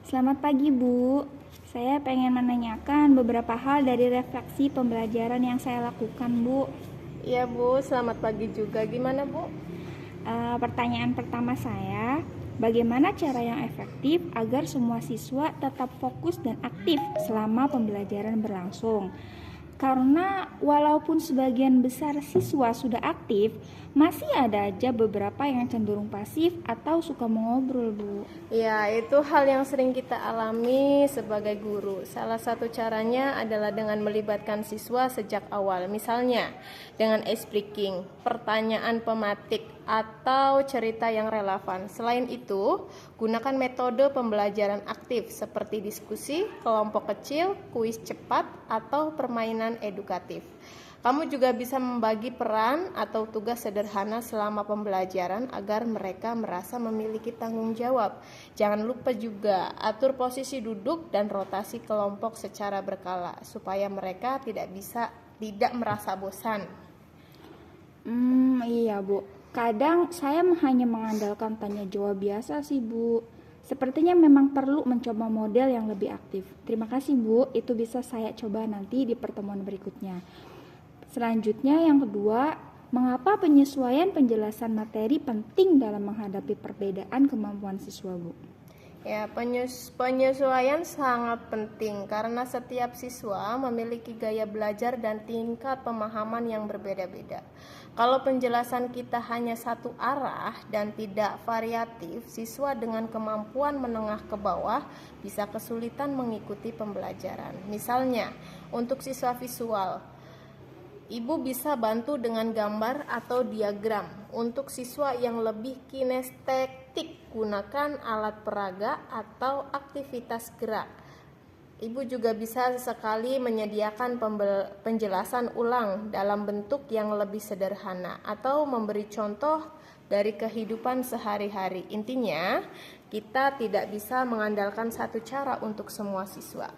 Selamat pagi, Bu. Saya pengen menanyakan beberapa hal dari refleksi pembelajaran yang saya lakukan, Bu. Iya Bu, selamat pagi juga. Gimana Bu? Pertanyaan pertama saya, bagaimana cara yang efektif agar semua siswa tetap fokus dan aktif selama pembelajaran berlangsung? Karena walaupun sebagian besar siswa sudah aktif, masih ada aja beberapa yang cenderung pasif atau suka mengobrol, Bu. Ya, itu hal yang sering kita alami sebagai guru. Salah satu caranya adalah dengan melibatkan siswa sejak awal. Misalnya, dengan ice breaking, pertanyaan pematik, atau cerita yang relevan. Selain itu, gunakan metode pembelajaran aktif seperti diskusi, kelompok kecil, kuis cepat, atau permainan edukatif. Kamu juga bisa membagi peran atau tugas sederhana selama pembelajaran agar mereka merasa memiliki tanggung jawab. Jangan lupa juga atur posisi duduk dan rotasi kelompok secara berkala supaya mereka tidak merasa bosan. Iya, Bu. Kadang saya hanya mengandalkan tanya jawab biasa sih, Bu. Sepertinya memang perlu mencoba model yang lebih aktif. Terima kasih, Bu. Itu bisa saya coba nanti di pertemuan berikutnya. Selanjutnya yang kedua, mengapa penyesuaian penjelasan materi penting dalam menghadapi perbedaan kemampuan siswa, Bu? Ya, penyesuaian sangat penting karena setiap siswa memiliki gaya belajar dan tingkat pemahaman yang berbeda-beda. Kalau penjelasan kita hanya satu arah dan tidak variatif, siswa dengan kemampuan menengah ke bawah bisa kesulitan mengikuti pembelajaran. Misalnya, untuk siswa visual, Ibu bisa bantu dengan gambar atau diagram. Untuk siswa yang lebih kinestetik, gunakan alat peraga atau aktivitas gerak. Ibu juga bisa sesekali menyediakan penjelasan ulang dalam bentuk yang lebih sederhana atau memberi contoh dari kehidupan sehari-hari. Intinya, kita tidak bisa mengandalkan satu cara untuk semua siswa.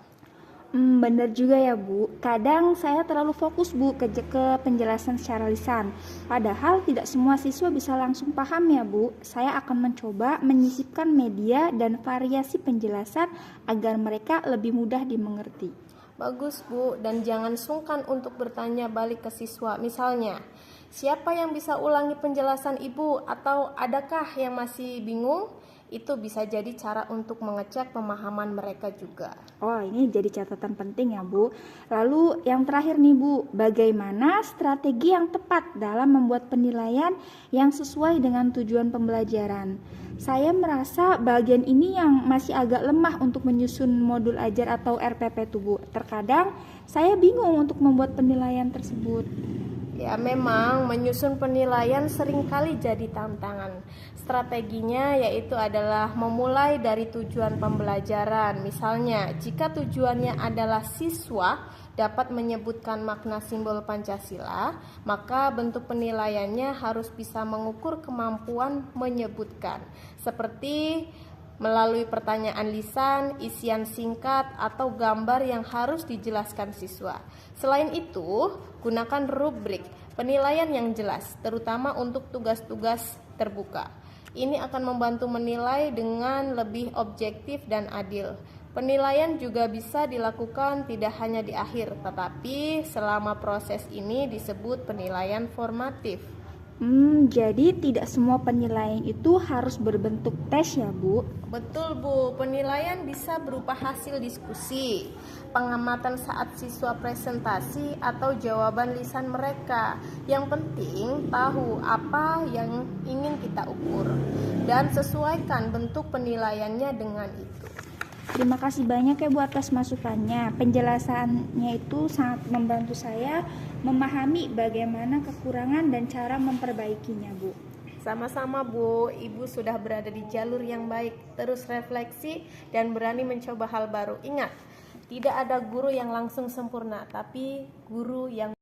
Bener juga ya, Bu. Kadang saya terlalu fokus, Bu, ke penjelasan secara lisan. Padahal tidak semua siswa bisa langsung paham ya, Bu. Saya akan mencoba menyisipkan media dan variasi penjelasan agar mereka lebih mudah dimengerti. Bagus Bu, dan jangan sungkan untuk bertanya balik ke siswa. Misalnya, siapa yang bisa ulangi penjelasan Ibu atau adakah yang masih bingung? Itu bisa jadi cara untuk mengecek pemahaman mereka juga. Oh, ini jadi catatan penting ya, Bu. Lalu yang terakhir nih, Bu, bagaimana strategi yang tepat dalam membuat penilaian yang sesuai dengan tujuan pembelajaran? Saya merasa bagian ini yang masih agak lemah untuk menyusun modul ajar atau RPP tuh, Bu. Terkadang saya bingung untuk membuat penilaian tersebut. Ya, memang menyusun penilaian seringkali jadi tantangan. Strateginya yaitu adalah memulai dari tujuan pembelajaran. Misalnya, jika tujuannya adalah siswa dapat menyebutkan makna simbol Pancasila, maka bentuk penilaiannya harus bisa mengukur kemampuan menyebutkan. Seperti melalui pertanyaan lisan, isian singkat, atau gambar yang harus dijelaskan siswa. Selain itu, gunakan rubrik penilaian yang jelas, terutama untuk tugas-tugas terbuka. Ini akan membantu menilai dengan lebih objektif dan adil. Penilaian juga bisa dilakukan tidak hanya di akhir, tetapi selama proses ini disebut penilaian formatif. Jadi tidak semua penilaian itu harus berbentuk tes ya, Bu? Betul Bu, penilaian bisa berupa hasil diskusi, pengamatan saat siswa presentasi, atau jawaban lisan mereka. Yang penting tahu apa yang ingin kita ukur dan sesuaikan bentuk penilaiannya dengan itu. Terima kasih banyak ya, Bu, atas masukannya. Penjelasannya itu sangat membantu saya memahami bagaimana kekurangan dan cara memperbaikinya, Bu. Sama-sama Bu, Ibu sudah berada di jalur yang baik. Terus refleksi dan berani mencoba hal baru. Ingat, tidak ada guru yang langsung sempurna, tapi guru yang